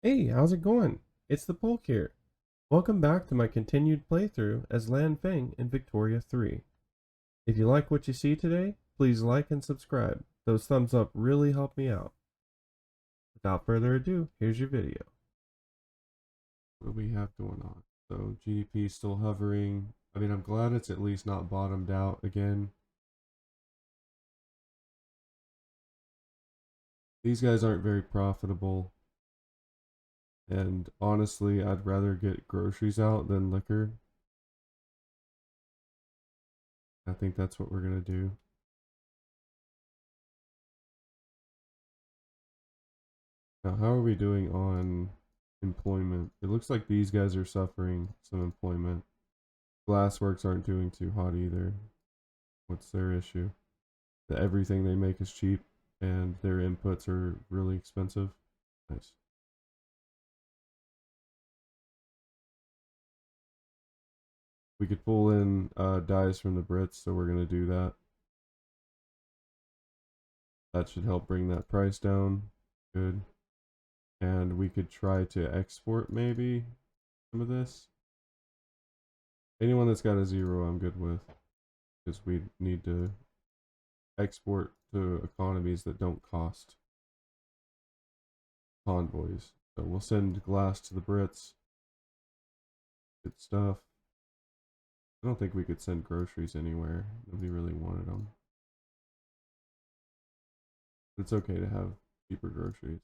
Hey, how's it going? It's the Polk here. Welcome back to my continued playthrough as Fang in Victoria 3. If you like what you see today, please like and subscribe. Those thumbs up really help me out. Without further ado, here's your video. What do we have going on? So GDP still hovering. I mean, I'm glad it's at least not bottomed out again. These guys aren't very profitable. And honestly, I'd rather get groceries out than liquor. I think that's what we're going to do. Now, how are we doing on employment? It looks like these guys are suffering some employment. Glassworks aren't doing too hot either. What's their issue? That everything they make is cheap and their inputs are really expensive. Nice. We could pull in dyes from the Brits, so we're going to do that. That should help bring that price down. Good. And we could try to export maybe some of this. Anyone that's got a 0 I'm good with, because we need to export to economies that don't cost convoys. So we'll send glass to the Brits. Good stuff. I don't think we could send groceries anywhere. Nobody really wanted them. It's okay to have cheaper groceries.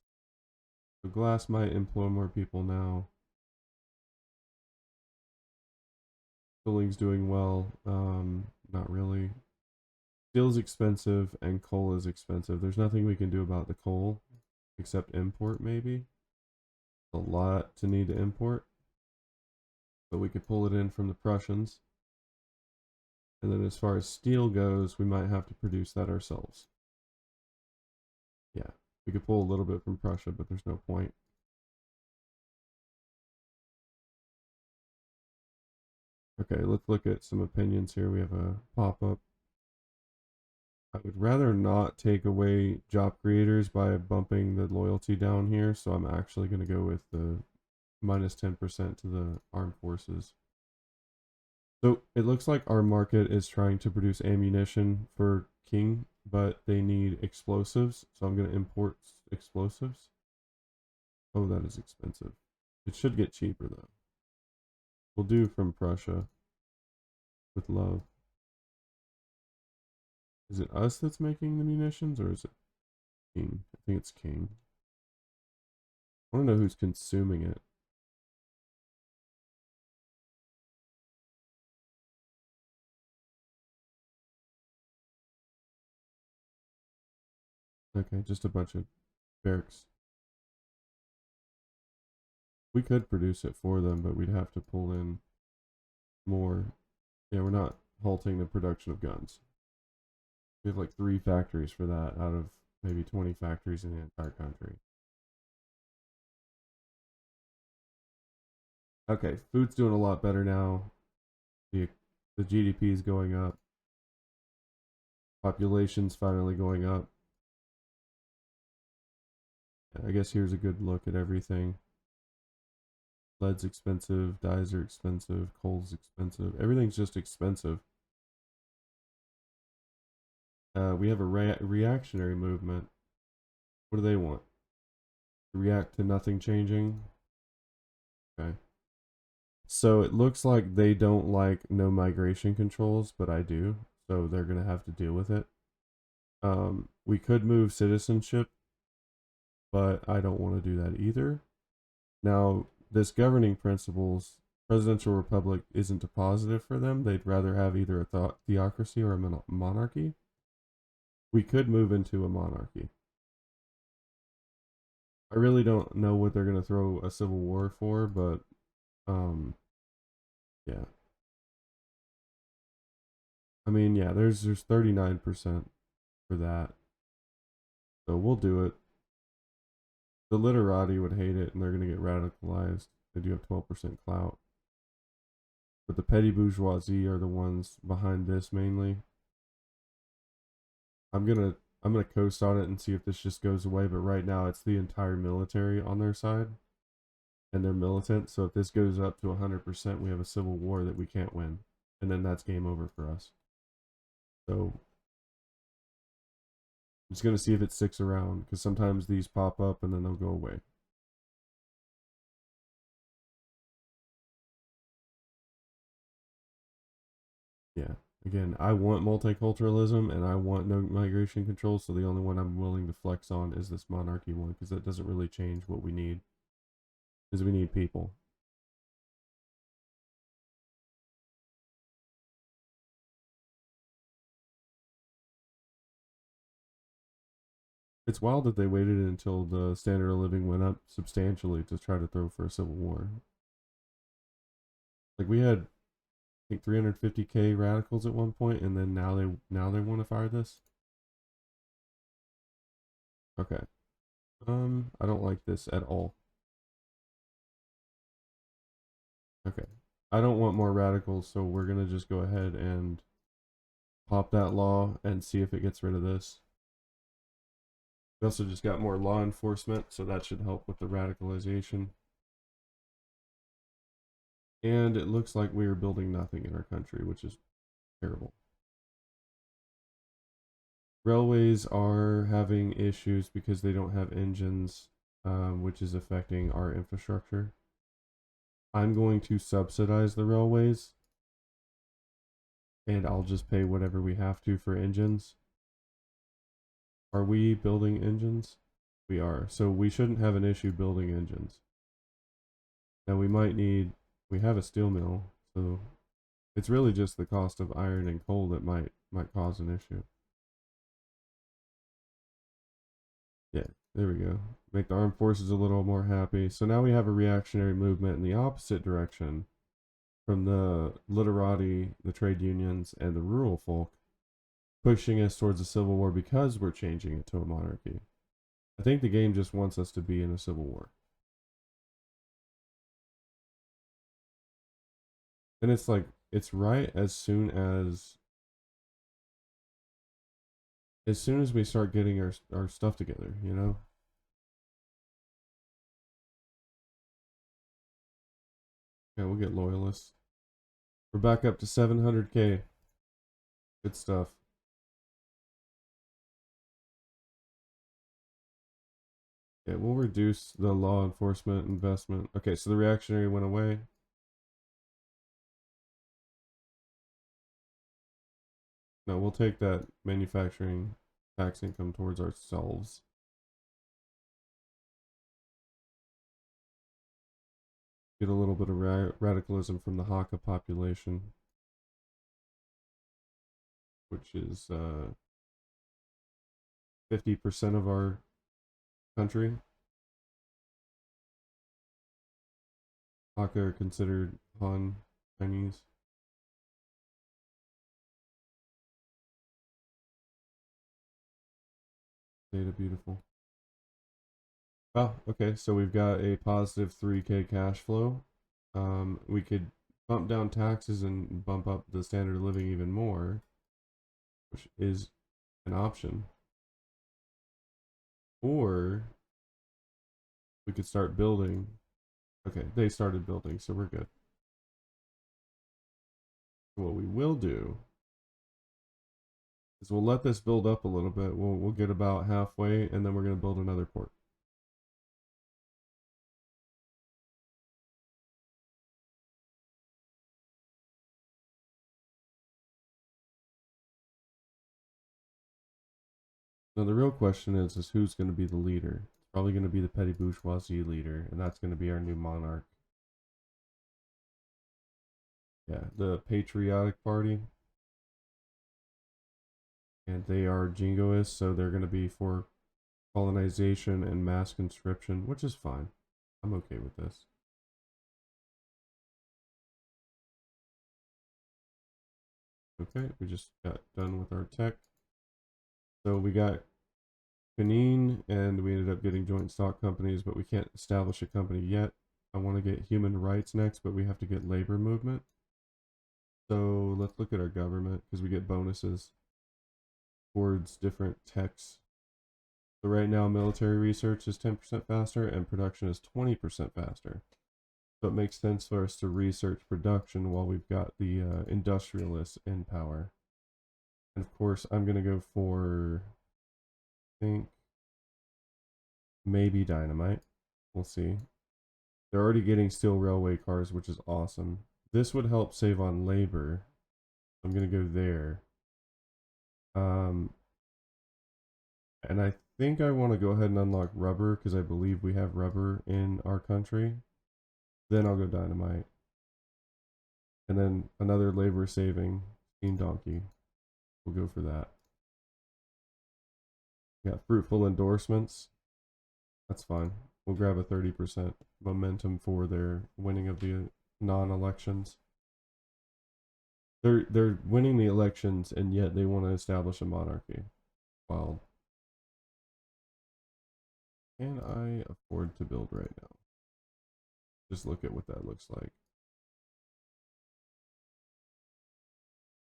So glass might employ more people now. Building's doing well. Not really. Steel's expensive and coal is expensive. There's nothing we can do about the coal except import maybe. A lot to need to import. But we could pull it in from the Prussians. And then as far as steel goes, we might have to produce that ourselves. Yeah, we could pull a little bit from Prussia, but there's no point. Okay, let's look at some opinions here. We have a pop-up. I would rather not take away job creators by bumping the loyalty down here, so I'm actually going to go with the minus 10% to the armed forces. So it looks like our market is trying to produce ammunition for King, but they need explosives, so I'm going to import explosives. Oh, that is expensive. It should get cheaper though. We'll do from Prussia with love. Is it us that's making the munitions or is it King? I think it's King. I want to know who's consuming it. Okay, just a bunch of barracks. We could produce it for them, but we'd have to pull in more. Yeah, we're not halting the production of guns. We have like 3 factories for that out of maybe 20 factories in the entire country. Okay, food's doing a lot better now. The the GDP is going up. Population's finally going up. I guess here's a good look at everything. Lead's expensive, dyes are expensive, coal's expensive. Everything's just expensive. We have a reactionary movement. What do they want? React to nothing changing? Okay. So it looks like they don't like no migration controls, but I do. So they're going to have to deal with it. We could move citizenship, but I don't want to do that either. Now, this governing principles, presidential republic isn't a positive for them. They'd rather have either a theocracy or a monarchy. We could move into a monarchy. I really don't know what they're going to throw a civil war for, but yeah. I mean, yeah, there's 39% for that. So we'll do it. The literati would hate it and they're going to get radicalized. They do have 12% clout. But the petty bourgeoisie are the ones behind this mainly. I'm gonna coast on it and see if this just goes away, but right now it's the entire military on their side. and they're militant. So if this goes up to 100%, we have a civil war that we can't win, and then that's game over for us. So I'm just gonna see if it sticks around, because sometimes these pop up and then they'll go away. Yeah. Again, I want multiculturalism and I want no migration control, so the only one I'm willing to flex on is this monarchy one, because that doesn't really change what we need. Because we need people. It's wild that they waited until the standard of living went up substantially to try to throw for a civil war. Like we had, I think 350K radicals at one point, and then now they want to fire this. Okay. I don't like this at all. Okay. I don't want more radicals, so we're gonna just go ahead and pop that law and see if it gets rid of this. We also just got more law enforcement, so that should help with the radicalization. And it looks like we are building nothing in our country, which is terrible. Railways are having issues because they don't have engines, which is affecting our infrastructure. I'm going to subsidize the railways, and I'll just pay whatever we have to for engines. Are we building engines? We are. So we shouldn't have an issue building engines. Now we have a steel mill, so it's really just the cost of iron and coal that might cause an issue. Yeah, there we go. Make the armed forces a little more happy. So now we have a reactionary movement in the opposite direction from the literati, the trade unions, and the rural folk, pushing us towards a civil war because we're changing it to a monarchy. I think the game just wants us to be in a civil war. And it's like, it's right as soon as we start getting our stuff together, you know? Yeah, we'll get loyalists. We're back up to 700K. Good stuff. Yeah, we'll reduce the law enforcement investment. Okay, so the reactionary went away. No, we'll take that manufacturing tax income towards ourselves. Get a little bit of radicalism from the Hakka population, which is 50% of our country. Hakka are considered Han Chinese. Data beautiful. Oh, okay. So we've got a positive 3K cash flow. We could bump down taxes and bump up the standard of living even more, which is an option. Or we could start building. Okay, they started building, so we're good. What we will do is we'll let this build up a little bit. We'll get about halfway, and then we're gonna build another port. Now the real question is who's going to be the leader? It's probably going to be the petty bourgeoisie leader, and that's going to be our new monarch. Yeah, the Patriotic Party, and they are jingoists, so they're going to be for colonization and mass conscription, which is fine. I'm okay with this. Okay, we just got done with our tech. So we got Benin, and we ended up getting joint stock companies, but we can't establish a company yet. I want to get human rights next, but we have to get labor movement. So let's look at our government because we get bonuses towards different techs. So right now, military research is 10% faster and production is 20% faster. So it makes sense for us to research production while we've got the industrialists in power. And of course, I'm going to go for, I think, maybe dynamite. We'll see. They're already getting steel railway cars, which is awesome. This would help save on labor. I'm going to go there. And I think I want to go ahead and unlock rubber because I believe we have rubber in our country. Then I'll go dynamite. And then another labor saving steam donkey. We'll go for that. Got fruitful endorsements. That's fine. We'll grab a 30% momentum for their winning of the non-elections. They're winning the elections and yet they want to establish a monarchy. Wild. Can I afford to build right now? Just look at what that looks like.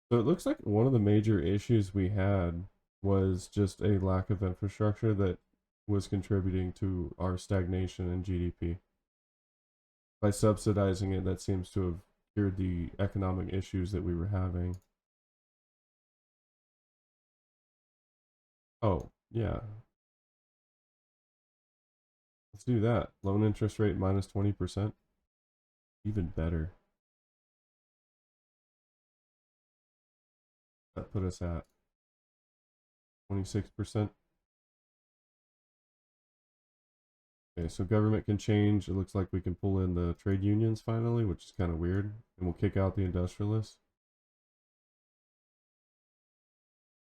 So it looks like one of the major issues we had was just a lack of infrastructure that was contributing to our stagnation in GDP. By subsidizing it, that seems to have cured the economic issues that we were having. Oh, yeah. Let's do that. Loan interest rate minus 20%. Even better. That put us at 26%. Okay, so government can change. It looks like we can pull in the trade unions finally, which is kind of weird. And we'll kick out the industrialists.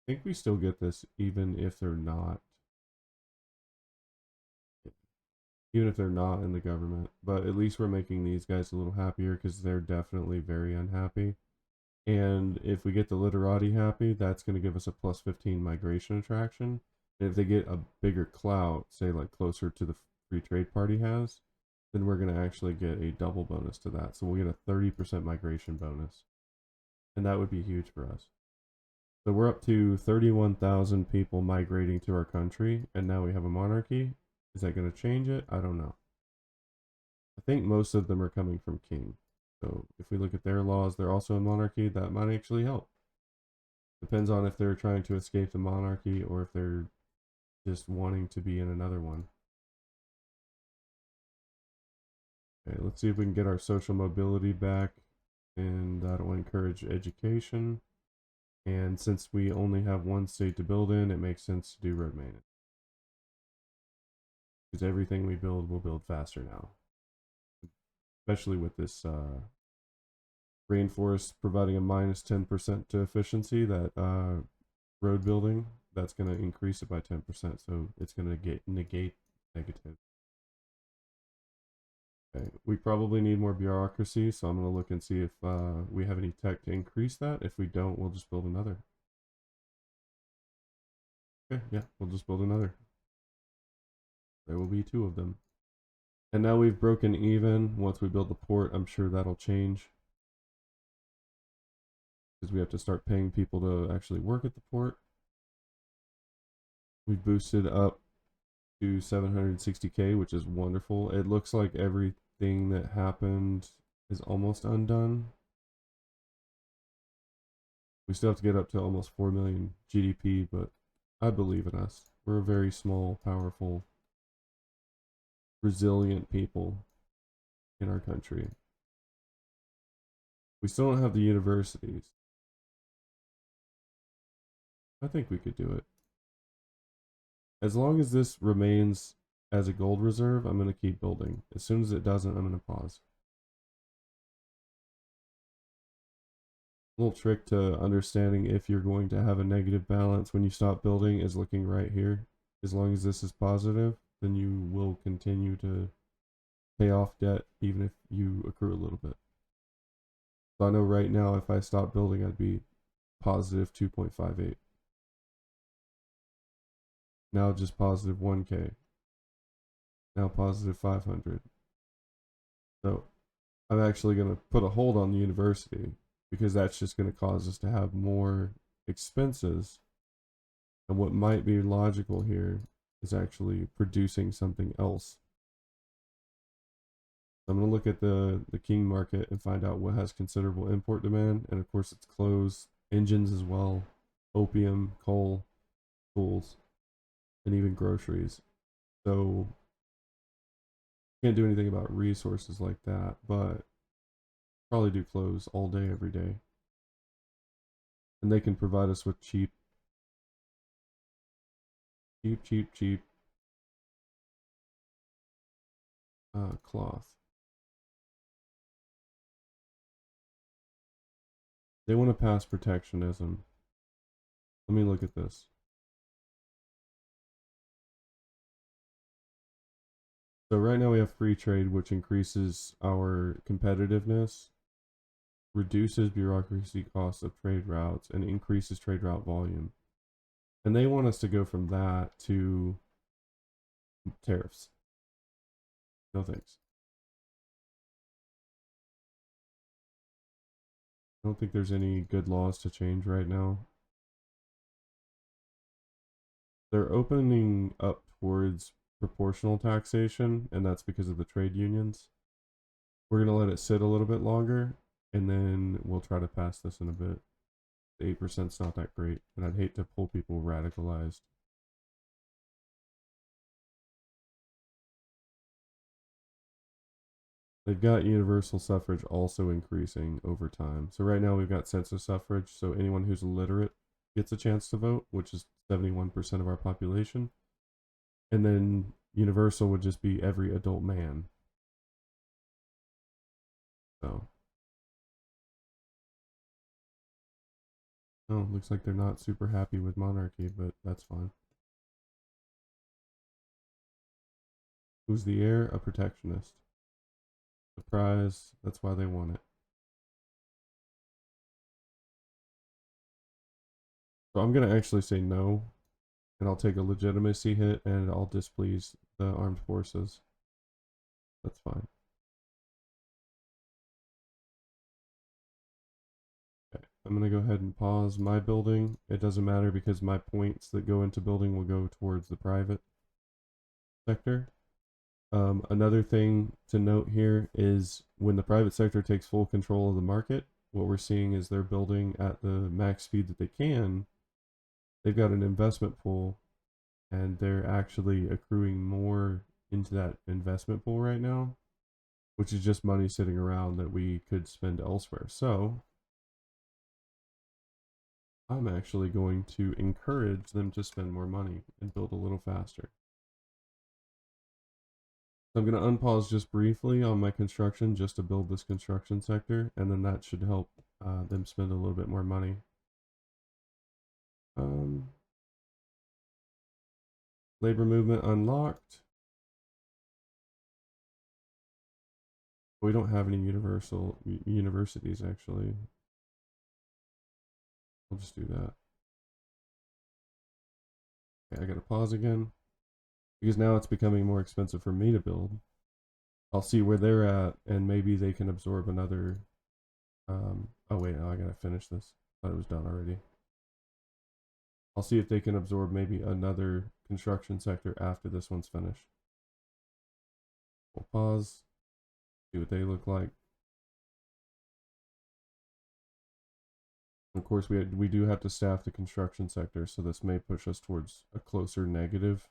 I think we still get this even if they're not. Even if they're not in the government. But at least we're making these guys a little happier because they're definitely very unhappy. And if we get the literati happy, that's going to give us a plus 15 migration attraction. And if they get a bigger clout, say like closer to the free trade party has, then we're going to actually get a double bonus to that. So we'll get a 30% migration bonus. And that would be huge for us. So we're up to 31,000 people migrating to our country, and now we have a monarchy. Is that going to change it? I don't know. I think most of them are coming from king. So if we look at their laws, they're also a monarchy. That might actually help. Depends on if they're trying to escape the monarchy or if they're just wanting to be in another one. Okay, let's see if we can get our social mobility back, and that'll encourage education. And since we only have one state to build in, it makes sense to do road maintenance. Because everything we build will build faster now. Especially with this rainforest providing a minus 10% to efficiency, that road building, that's going to increase it by 10%. So it's going to negate negative. Okay, we probably need more bureaucracy, so I'm going to look and see if we have any tech to increase that. If we don't, we'll just build another. Okay, yeah, we'll just build another. There will be 2 of them. And now we've broken even. Once we build the port, I'm sure that'll change. Because we have to start paying people to actually work at the port. We've boosted up to 760k, which is wonderful. It looks like everything that happened is almost undone. We still have to get up to almost 4 million GDP, but I believe in us. We're a very small, powerful, resilient people in our country. We still don't have the universities. I think we could do it. As long as this remains as a gold reserve, I'm going to keep building. As soon as it doesn't, I'm going to pause. A little trick to understanding if you're going to have a negative balance when you stop building is looking right here. As long as this is positive, then you will continue to pay off debt even if you accrue a little bit. So I know right now if I stop building, I'd be positive 2.58. Now just positive 1k. Now positive 500. So I'm actually going to put a hold on the university because that's just going to cause us to have more expenses. And what might be logical here is actually producing something else. I'm going to look at the king market and find out what has considerable import demand. And of course, it's clothes, engines as well, opium, coal, tools, and even groceries. So can't do anything about resources like that, but probably do clothes all day, every day. And they can provide us with cheap cloth. They want to pass protectionism. Let me look at this. So right now we have free trade, which increases our competitiveness, reduces bureaucracy costs of trade routes, and increases trade route volume. And they want us to go from that to tariffs. No thanks. I don't think there's any good laws to change right now. They're opening up towards proportional taxation, and that's because of the trade unions. We're going to let it sit a little bit longer, and then we'll try to pass this in a bit. 8% is not that great, and I'd hate to pull people radicalized. They've got universal suffrage also increasing over time. So right now we've got census suffrage, so anyone who's illiterate gets a chance to vote, which is 71% of our population. And then universal would just be every adult man. So, oh, looks like they're not super happy with monarchy, but that's fine. Who's the heir? A protectionist. Surprise, that's why they want it. So I'm going to actually say no, and I'll take a legitimacy hit, and I'll displease the armed forces. That's fine. Okay, I'm going to go ahead and pause my building. It doesn't matter because my points that go into building will go towards the private sector. Another thing to note here is when the private sector takes full control of the market, what we're seeing is they're building at the max speed that they can. They've got an investment pool, and they're actually accruing more into that investment pool right now, which is just money sitting around that we could spend elsewhere. So I'm actually going to encourage them to spend more money and build a little faster. So I'm going to unpause just briefly on my construction just to build this construction sector, and then that should help them spend a little bit more money. Labor movement unlocked. We don't have any universities actually. I'll just do that. Okay, I gotta pause again because now it's becoming more expensive for me to build. I'll see where they're at, and maybe they can absorb another. Oh wait, no, I gotta finish this. I thought it was done already. I'll see if they can absorb maybe another construction sector after this one's finished. We'll pause, see what they look like. Of course, we do have to staff the construction sector, so this may push us towards a closer negative.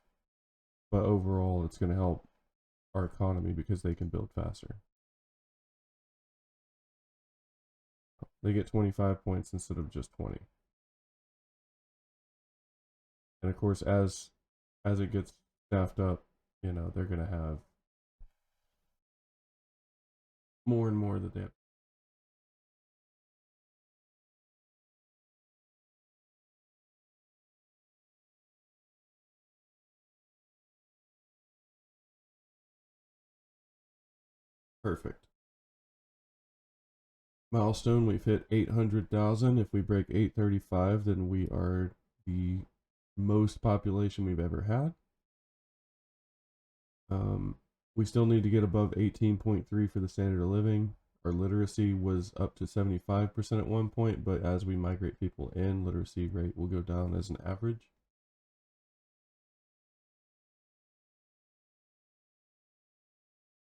But overall, it's going to help our economy because they can build faster. They get 25 points instead of just 20. And of course, as it gets staffed up, you know, they're going to have more and more that they have. Perfect. Milestone, we've hit 800,000. If we break 835, then we are the most population we've ever had. We still need to get above 18.3 for the standard of living. Our literacy was up to 75% at one point, but as we migrate people in, literacy rate will go down as an average.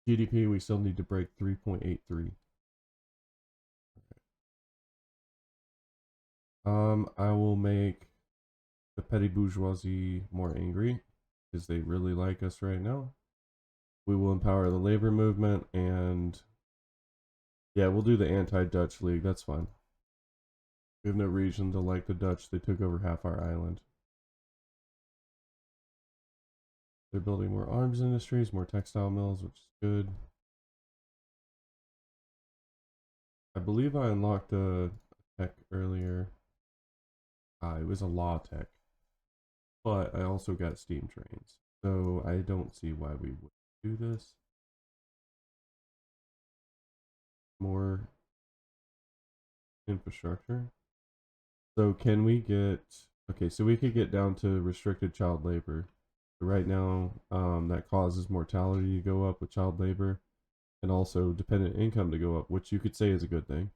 GDP, we still need to break 3.83. I will make the petty bourgeoisie more angry because they really like us right now. We will empower the labor movement, and yeah, we'll do the anti-Dutch League. That's fine. We have no reason to like the Dutch. They took over half our island. They're building more arms industries, more textile mills, which is good. I believe I unlocked a tech earlier. It was a law tech, but I also got steam trains. So I don't see why we would do this. More infrastructure. So can we get, okay, so we could get down to restricted child labor. Right now, that causes mortality to go up with child labor and also dependent income to go up, which you could say is a good thing.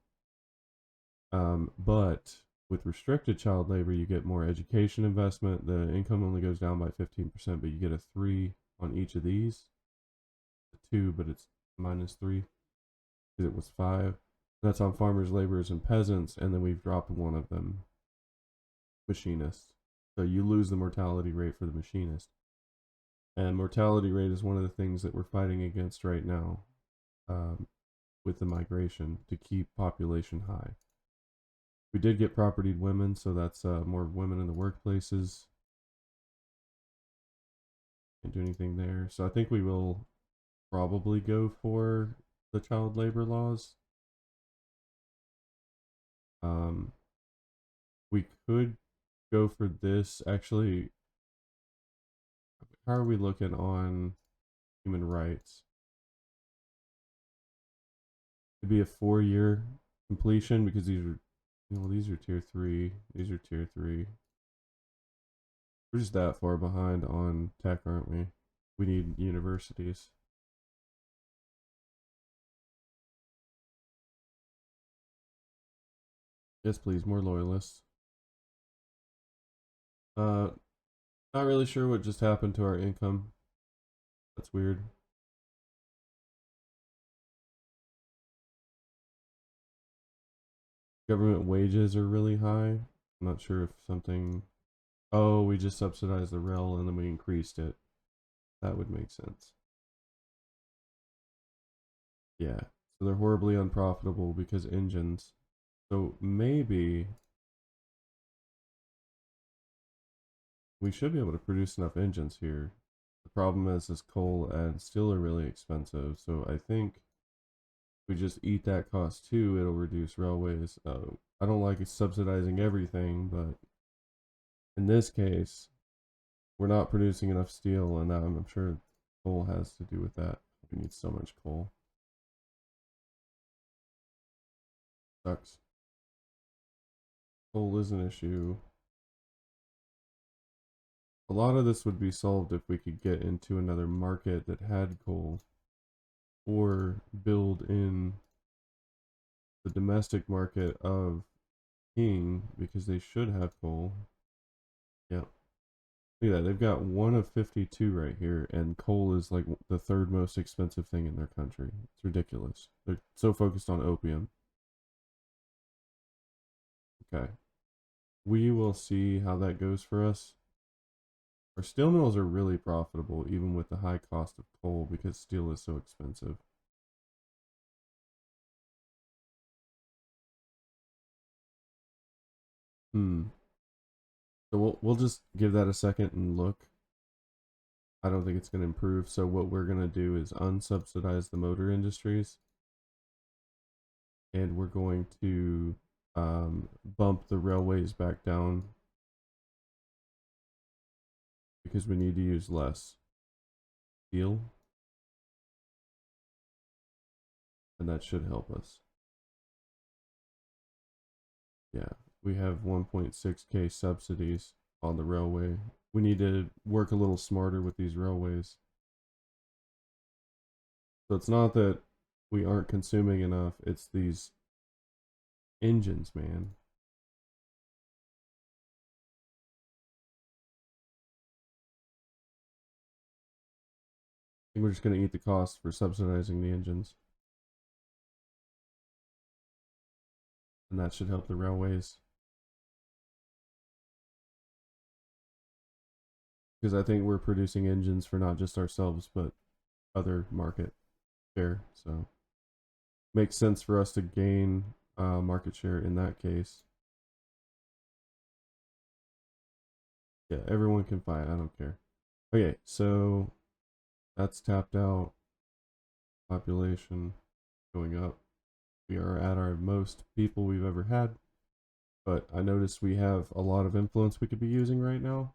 But with restricted child labor, you get more education investment. The income only goes down by 15%, but you get a 3 on each of these. A 2, but it's -3 because it was 5. That's on farmers, laborers, and peasants, and then we've dropped one of them, machinists. So you lose the mortality rate for the machinist. And mortality rate is one of the things that we're fighting against right now with the migration to keep population high. We did get propertied women, so that's more women in the workplaces. Can't do anything there. So I think we will probably go for the child labor laws. We could go for this. Actually, how are we looking on human rights? It'd be a 4-year completion because these are, these are tier 3. These are tier 3. We're just that far behind on tech, aren't we? We need universities. Yes, please, more loyalists. Uh, Not really sure what just happened to our income. That's weird. Government wages are really high. I'm not sure if something. Oh, we just subsidized the rail and then we increased it. That would make sense. Yeah. So they're horribly unprofitable because engines. So maybe we should be able to produce enough engines here. The problem is coal and steel are really expensive. So I think we just eat that cost too. It'll reduce railways. I don't like subsidizing everything, but in this case, we're not producing enough steel, and I'm sure coal has to do with that. We need so much coal. Sucks. Coal is an issue. A lot of this would be solved if we could get into another market that had coal, or build in the domestic market of King because they should have coal. Yep. Look at that. They've got 1 of 52 right here, and coal is like the 3rd most expensive thing in their country. It's ridiculous. They're so focused on opium. Okay. We will see how that goes for us. Our steel mills are really profitable, even with the high cost of coal, because steel is so expensive. Hmm. So we'll just give that a second and look. I don't think it's going to improve. So what we're going to do is unsubsidize the motor industries, and we're going to bump the railways back down because we need to use less steel, and that should help us. Yeah, we have 1.6K subsidies on the railway. We need to work a little smarter with these railways. So it's not that we aren't consuming enough, it's these engines, man. think we're just going to eat the cost for subsidizing the engines. And that should help the railways. Because I think we're producing engines for not just ourselves, but other market share. So makes sense for us to gain market share in that case. Yeah, everyone can fight. I don't care. Okay, so that's tapped out. Population going up. We are at our most people we've ever had. But I noticed we have a lot of influence we could be using right now.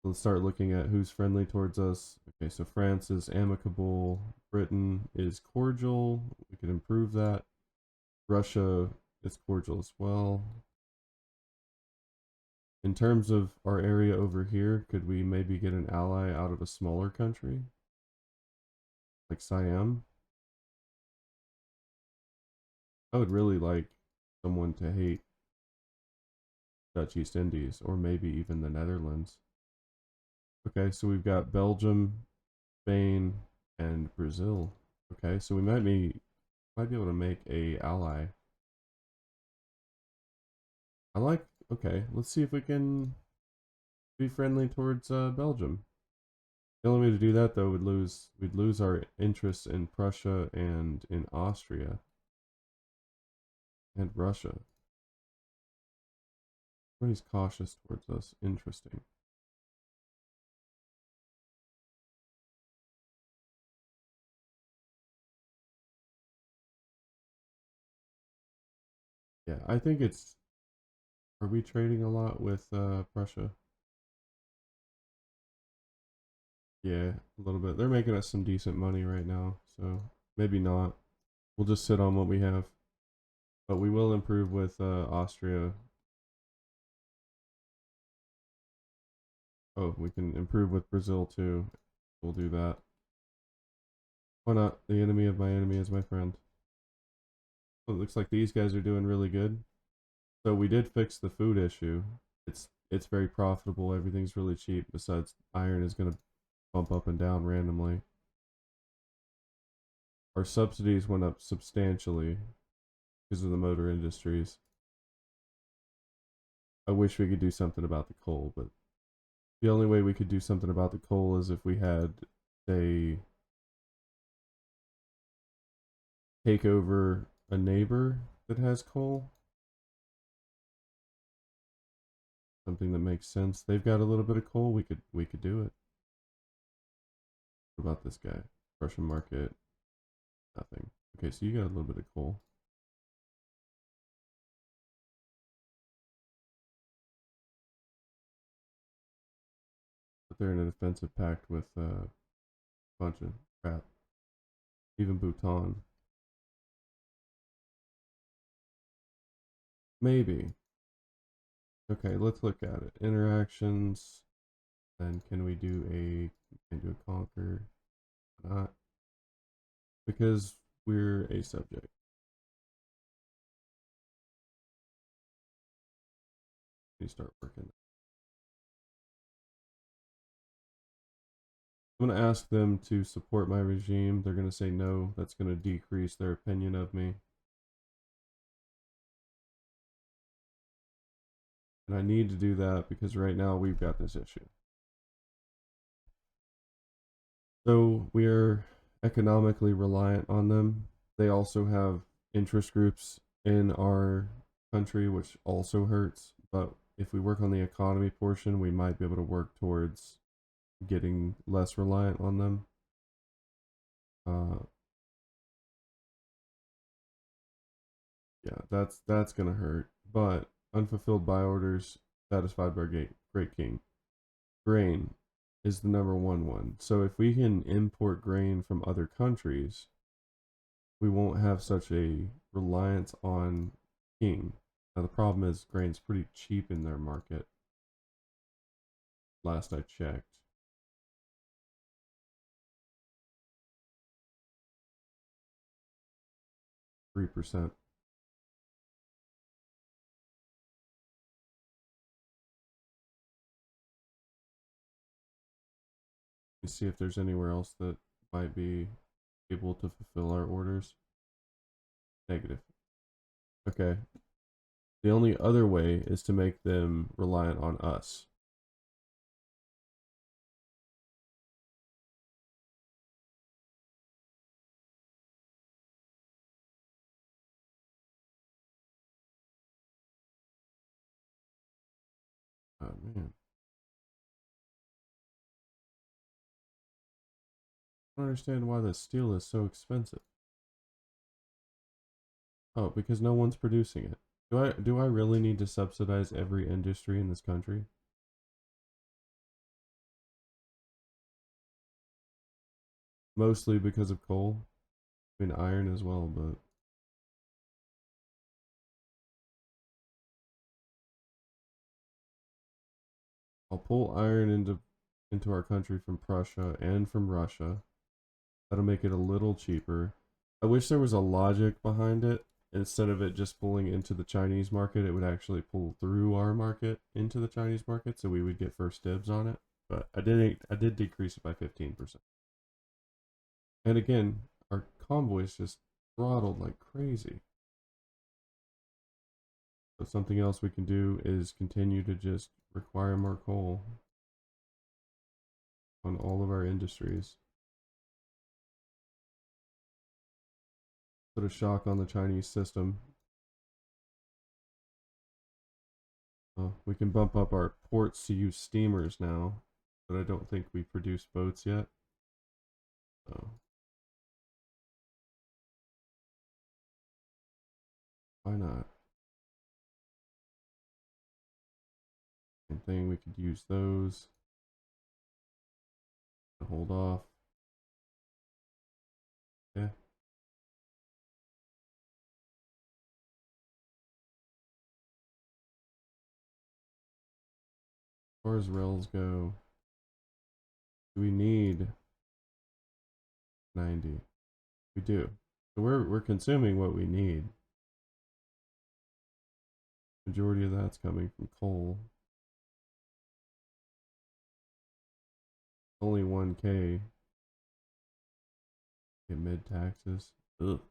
So let's start looking at who's friendly towards us. Okay, so France is amicable. Britain is cordial. We could improve that. Russia is cordial as well. In terms of our area over here, could we maybe get an ally out of a smaller country? Like Siam? I would really like someone to hate Dutch East Indies, or maybe even the Netherlands. Okay, so we've got Belgium, Spain, and Brazil. Okay, so we might be able to make a ally. I like. Okay, let's see if we can be friendly towards Belgium. The only way to do that though we'd lose our interest in Prussia and in Austria and Russia. Everybody's cautious towards us. Interesting. Yeah, I think it's. Are we trading a lot with Prussia? Yeah, a little bit. They're making us some decent money right now, so maybe not. We'll just sit on what we have. But we will improve with Austria. Oh, we can improve with Brazil too. We'll do that. Why not? The enemy of my enemy is my friend. Well, it looks like these guys are doing really good. So we did fix the food issue. It's very profitable. Everything's really cheap. Besides, iron is gonna bump up and down randomly. Our subsidies went up substantially because of the motor industries. I wish we could do something about the coal, but the only way we could do something about the coal is if we had, say, take over a neighbor that has coal. Something that makes sense. They've got a little bit of coal. We could do it. What about this guy? Russian market. Nothing. Okay, so you got a little bit of coal. But they're in a defensive pact with a bunch of crap. Even Bhutan. Maybe. Okay, let's look at it. Interactions. Then can we do a conquer? Not. Because we're a subject. We start working. I'm going to ask them to support my regime. They're going to say no. That's going to decrease their opinion of me. And I need to do that because right now we've got this issue. So we're economically reliant on them. They also have interest groups in our country, which also hurts. But if we work on the economy portion, we might be able to work towards getting less reliant on them. Uh, yeah, that's gonna hurt. But unfulfilled buy orders satisfied by Great King. Grain is the number one. So if we can import grain from other countries, we won't have such a reliance on King. Now the problem is grain's pretty cheap in their market. Last I checked. 3%. Let's see if there's anywhere else that might be able to fulfill our orders. Negative. Okay. The only other way is to make them reliant on us. Oh man. I don't understand why the steel is so expensive. Oh, because no one's producing it. Do I really need to subsidize every industry in this country? Mostly because of coal. I mean iron as well, but I'll pull iron into our country from Prussia and from Russia. That'll make it a little cheaper. I wish there was a logic behind it. Instead of it just pulling into the Chinese market, it would actually pull through our market into the Chinese market, so we would get first dibs on it. But I did decrease it by 15%. And again, our convoys just throttled like crazy. So something else we can do is continue to just require more coal on all of our industries. Put a shock on the Chinese system. We can bump up our ports to use steamers now, but I don't think we produce boats yet. So why not? Same thing, we could use those. Hold off. Yeah. As far as rails go, do we need 90? We do. So we're consuming what we need. Majority of that's coming from coal. Only 1K. Get mid taxes. Ugh.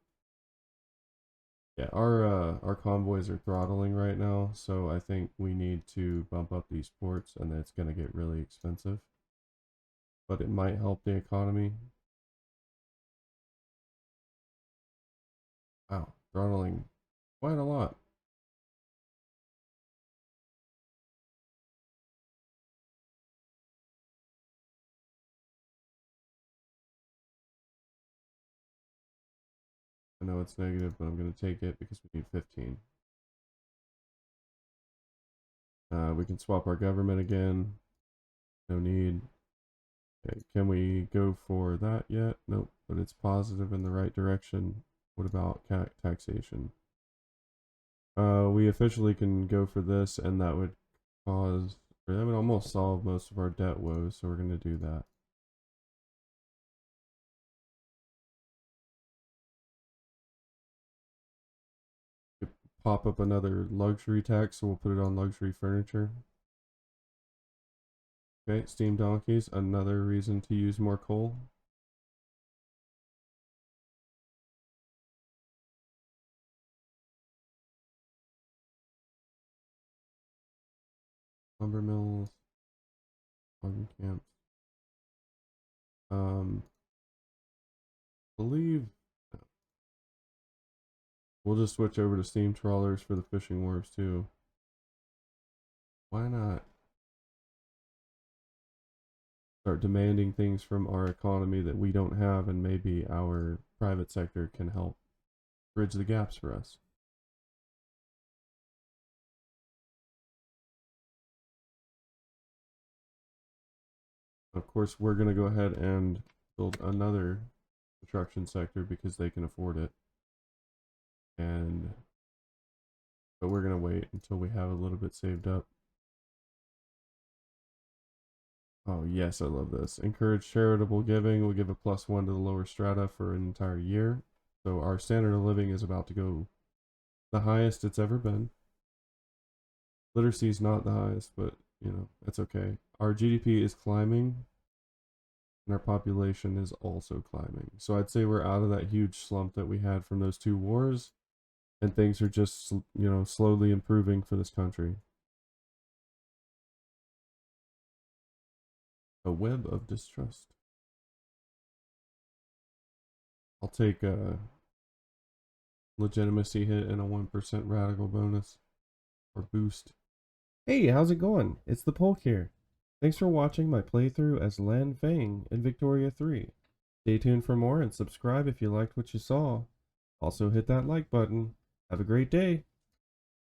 Yeah, our convoys are throttling right now, so I think we need to bump up these ports, and it's gonna get really expensive. But it might help the economy. Wow, throttling quite a lot. I know it's negative, but I'm gonna take it because we need 15. We can swap our government again. No need. Okay, can we go for that yet? Nope, but it's positive in the right direction. What about taxation? We officially can go for this, and that would cause, or that would almost solve most of our debt woes, so we're going to do that. Pop up another luxury tax, so we'll put it on luxury furniture. Okay, steam donkeys, another reason to use more coal. Lumber mills, logging camps. Believe we'll just switch over to steam trawlers for the fishing wharves too. Why not start demanding things from our economy that we don't have, and maybe our private sector can help bridge the gaps for us? Of course, we're going to go ahead and build another construction sector because they can afford it. And but we're going to wait until we have a little bit saved up. Oh, yes, I love this. Encourage charitable giving. We'll give a +1 to the lower strata for an entire year. So our standard of living is about to go the highest it's ever been. Literacy is not the highest, but you know, that's okay. Our GDP is climbing. and our population is also climbing. So I'd say we're out of that huge slump that we had from those two wars, and things are just, slowly improving for this country. A web of distrust. I'll take a legitimacy hit and a 1% radical bonus or boost. Hey, how's it going? It's the Polk here. Thanks for watching my playthrough as Lan Fang in Victoria 3. Stay tuned for more and subscribe if you liked what you saw. Also hit that like button. Have a great day.